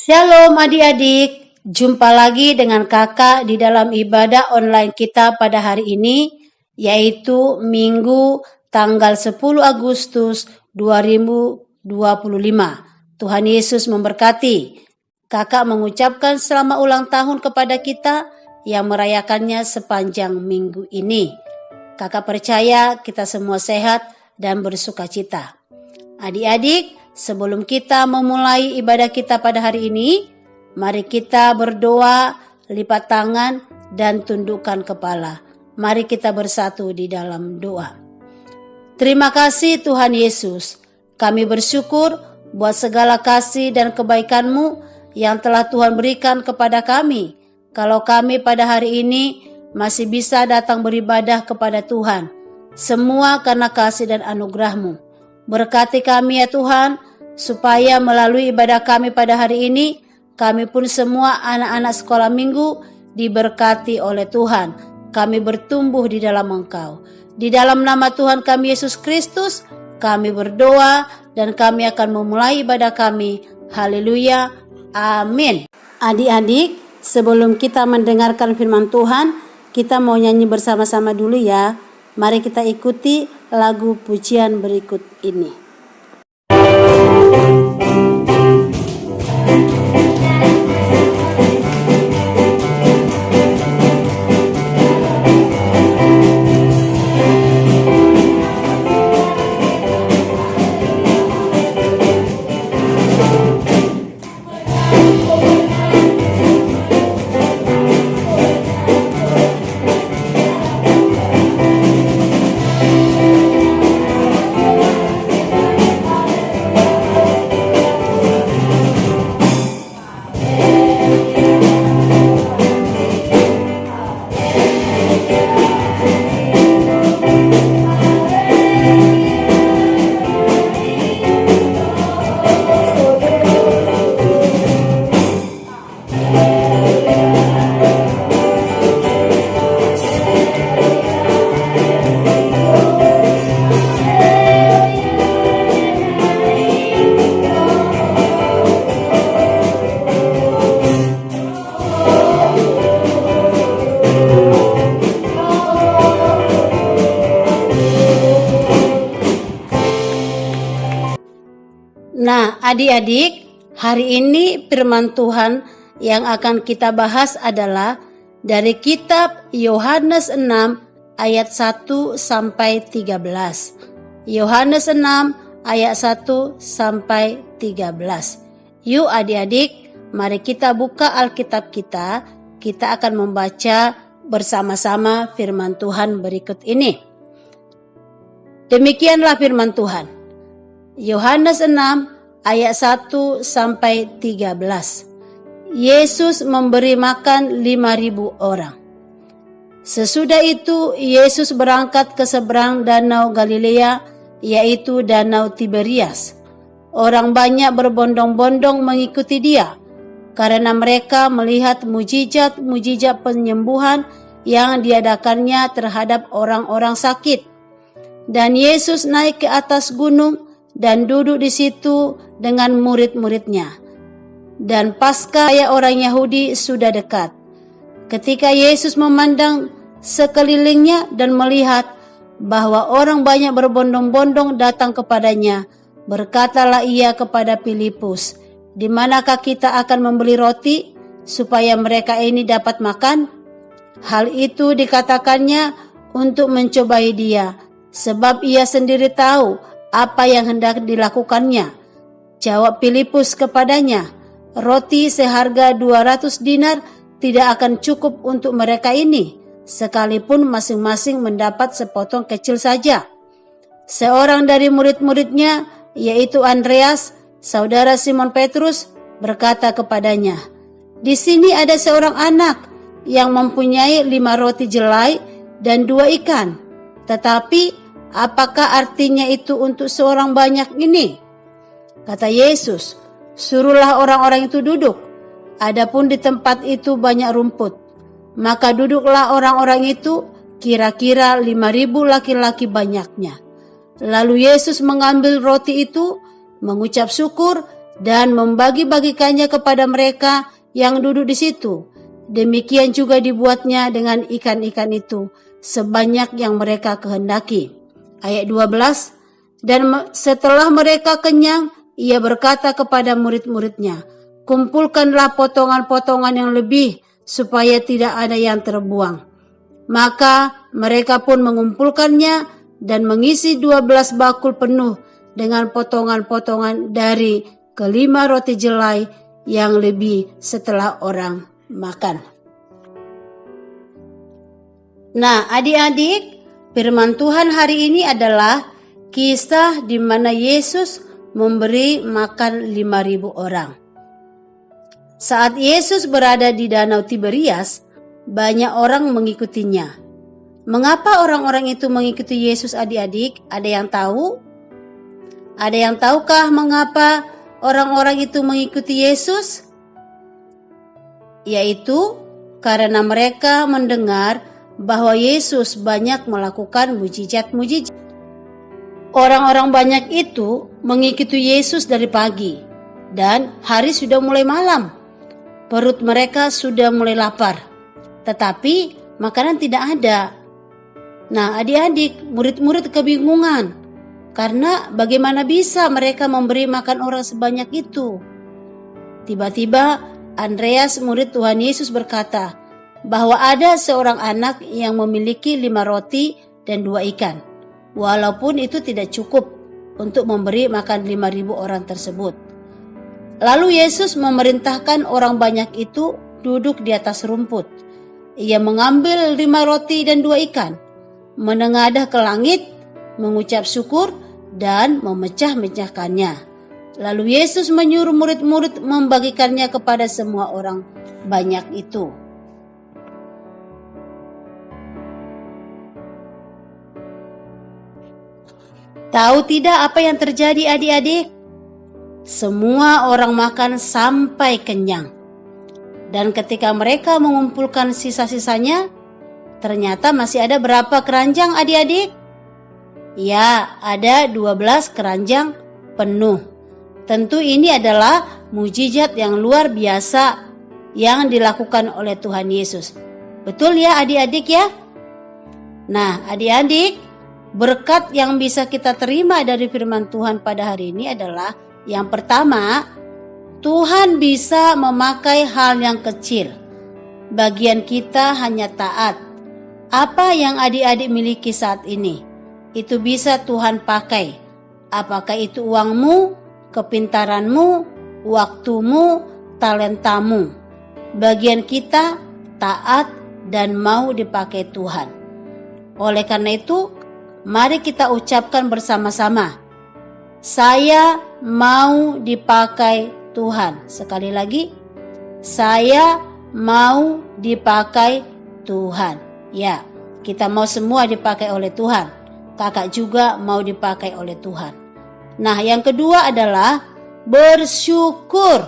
Shalom adik-adik, jumpa lagi dengan kakak di dalam ibadah online kita pada hari ini, yaitu Minggu tanggal 10 Agustus 2025. Tuhan Yesus memberkati. Kakak mengucapkan selamat ulang tahun kepada kita yang merayakannya sepanjang minggu ini. Kakak percaya kita semua sehat dan bersuka cita. Adik-adik, sebelum kita memulai ibadah kita pada hari ini, mari kita berdoa, lipat tangan, dan tundukkan kepala. Mari kita bersatu di dalam doa. Terima kasih Tuhan Yesus. Kami bersyukur buat segala kasih dan kebaikan-Mu yang telah Tuhan berikan kepada kami. Kalau kami pada hari ini masih bisa datang beribadah kepada Tuhan, semua karena kasih dan anugerah-Mu. Berkati kami ya Tuhan, supaya melalui ibadah kami pada hari ini, kami pun semua anak-anak sekolah minggu diberkati oleh Tuhan. Kami bertumbuh di dalam Engkau. Di dalam nama Tuhan kami Yesus Kristus, kami berdoa dan kami akan memulai ibadah kami. Haleluya, amin. Adik-adik, sebelum kita mendengarkan firman Tuhan, kita mau nyanyi bersama-sama dulu ya. Mari kita ikuti lagu pujian berikut ini. Nah, adik-adik, hari ini firman Tuhan yang akan kita bahas adalah dari kitab Yohanes 6 ayat 1 sampai 13. Yohanes 6 ayat 1 sampai 13. Yuk adik-adik, mari kita buka Alkitab kita. Kita akan membaca bersama-sama firman Tuhan berikut ini. Demikianlah firman Tuhan. Yohanes 6 ayat 1 sampai 13. Yesus memberi makan 5.000 orang. Sesudah itu Yesus berangkat ke seberang danau Galilea, yaitu danau Tiberias. Orang banyak berbondong-bondong mengikuti dia, karena mereka melihat mujizat-mujizat penyembuhan yang diadakannya terhadap orang-orang sakit. Dan Yesus naik ke atas gunung dan duduk di situ dengan murid-muridnya. Dan Paskah orang Yahudi sudah dekat. Ketika Yesus memandang sekelilingnya dan melihat bahwa orang banyak berbondong-bondong datang kepadanya, berkatalah ia kepada Filipus, "Di manakah kita akan membeli roti supaya mereka ini dapat makan?" Hal itu dikatakannya untuk mencobai dia, sebab ia sendiri tahu apa yang hendak dilakukannya. Jawab Filipus kepadanya, "Roti seharga 200 dinar tidak akan cukup untuk mereka ini, sekalipun masing-masing mendapat sepotong kecil saja." Seorang dari murid-muridnya, yaitu Andreas, saudara Simon Petrus, berkata kepadanya, "Di sini ada seorang anak yang mempunyai 5 roti jelai dan 2 ikan. Tetapi apakah artinya itu untuk seorang banyak ini?" Kata Yesus, "Suruhlah orang-orang itu duduk. Adapun di tempat itu banyak rumput." Maka duduklah orang-orang itu, kira-kira 5.000 laki-laki banyaknya. Lalu Yesus mengambil roti itu, mengucap syukur, dan membagi-bagikannya kepada mereka yang duduk di situ. Demikian juga dibuatnya dengan ikan-ikan itu, sebanyak yang mereka kehendaki. Ayat 12, dan setelah mereka kenyang, ia berkata kepada murid-muridnya, kumpulkanlah potongan-potongan yang lebih, supaya tidak ada yang terbuang. Maka mereka pun mengumpulkannya dan mengisi 12 bakul penuh dengan potongan-potongan dari kelima roti jelai yang lebih setelah orang makan. Nah, adik-adik, firman Tuhan hari ini adalah kisah di mana Yesus memberi makan 5.000 orang. Saat Yesus berada di Danau Tiberias, banyak orang mengikutinya. Mengapa orang-orang itu mengikuti Yesus, adik-adik? Ada yang tahu? Ada yang tahukah mengapa orang-orang itu mengikuti Yesus? Yaitu karena mereka mendengar bahwa Yesus banyak melakukan mujizat-mujizat. Orang-orang banyak itu mengikuti Yesus dari pagi, dan hari sudah mulai malam. Perut mereka sudah mulai lapar, tetapi makanan tidak ada. Nah, adik-adik, murid-murid kebingungan, karena bagaimana bisa mereka memberi makan orang sebanyak itu? Tiba-tiba Andreas, murid Tuhan Yesus, berkata bahwa ada seorang anak yang memiliki 5 roti dan 2 ikan. Walaupun itu tidak cukup untuk memberi makan 5.000 orang tersebut. Lalu Yesus memerintahkan orang banyak itu duduk di atas rumput. Ia mengambil 5 roti dan 2 ikan, menengadah ke langit, mengucap syukur, dan memecah-mecahkannya. Lalu Yesus menyuruh murid-murid membagikannya kepada semua orang banyak itu. Tahu tidak apa yang terjadi, adik-adik? Semua orang makan sampai kenyang. Dan ketika mereka mengumpulkan sisa-sisanya, ternyata masih ada berapa keranjang, adik-adik? Ya, ada 12 keranjang penuh. Tentu ini adalah mujizat yang luar biasa yang dilakukan oleh Tuhan Yesus. Betul ya, adik-adik ya? Nah, adik-adik, berkat yang bisa kita terima dari firman Tuhan pada hari ini adalah yang pertama, Tuhan bisa memakai hal yang kecil. Bagian kita hanya taat. Apa yang adik-adik miliki saat ini, itu bisa Tuhan pakai. Apakah itu uangmu, kepintaranmu, waktumu, talentamu. Bagian kita taat dan mau dipakai Tuhan. Oleh karena itu, mari kita ucapkan bersama-sama, saya mau dipakai Tuhan. Sekali lagi, saya mau dipakai Tuhan. Ya, kita mau semua dipakai oleh Tuhan. Kakak juga mau dipakai oleh Tuhan. Nah, yang kedua adalah bersyukur.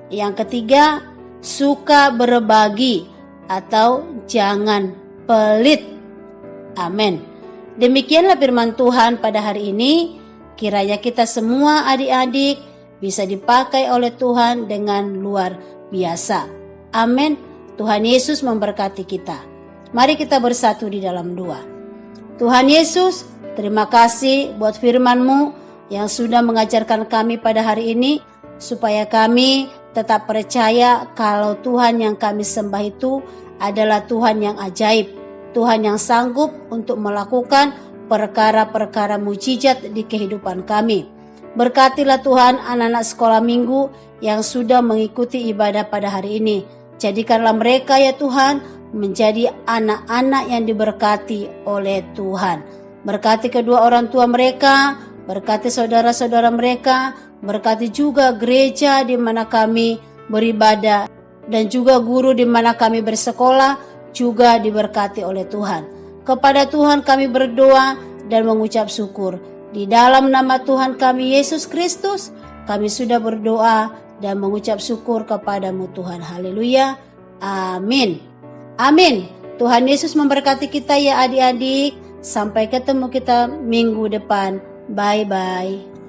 Yang ketiga, suka berbagi atau jangan pelit. Amin. Demikianlah firman Tuhan pada hari ini. Kiranya kita semua adik-adik bisa dipakai oleh Tuhan dengan luar biasa. Amin. Tuhan Yesus memberkati kita. Mari kita bersatu di dalam doa. Tuhan Yesus, terima kasih buat firman-Mu yang sudah mengajarkan kami pada hari ini, supaya kami tetap percaya kalau Tuhan yang kami sembah itu adalah Tuhan yang ajaib, Tuhan yang sanggup untuk melakukan perkara-perkara mujizat di kehidupan kami. Berkatilah Tuhan anak-anak sekolah minggu yang sudah mengikuti ibadah pada hari ini. Jadikanlah mereka ya Tuhan menjadi anak-anak yang diberkati oleh Tuhan. Berkati kedua orang tua mereka, berkati saudara-saudara mereka, berkati juga gereja di mana kami beribadah, dan juga guru di mana kami bersekolah juga diberkati oleh Tuhan. Kepada Tuhan kami berdoa dan mengucap syukur. Di dalam nama Tuhan kami Yesus Kristus, kami sudah berdoa dan mengucap syukur kepadamu Tuhan. Haleluya. Amin. Amin. Tuhan Yesus memberkati kita ya adik-adik. Sampai ketemu kita minggu depan. Bye-bye.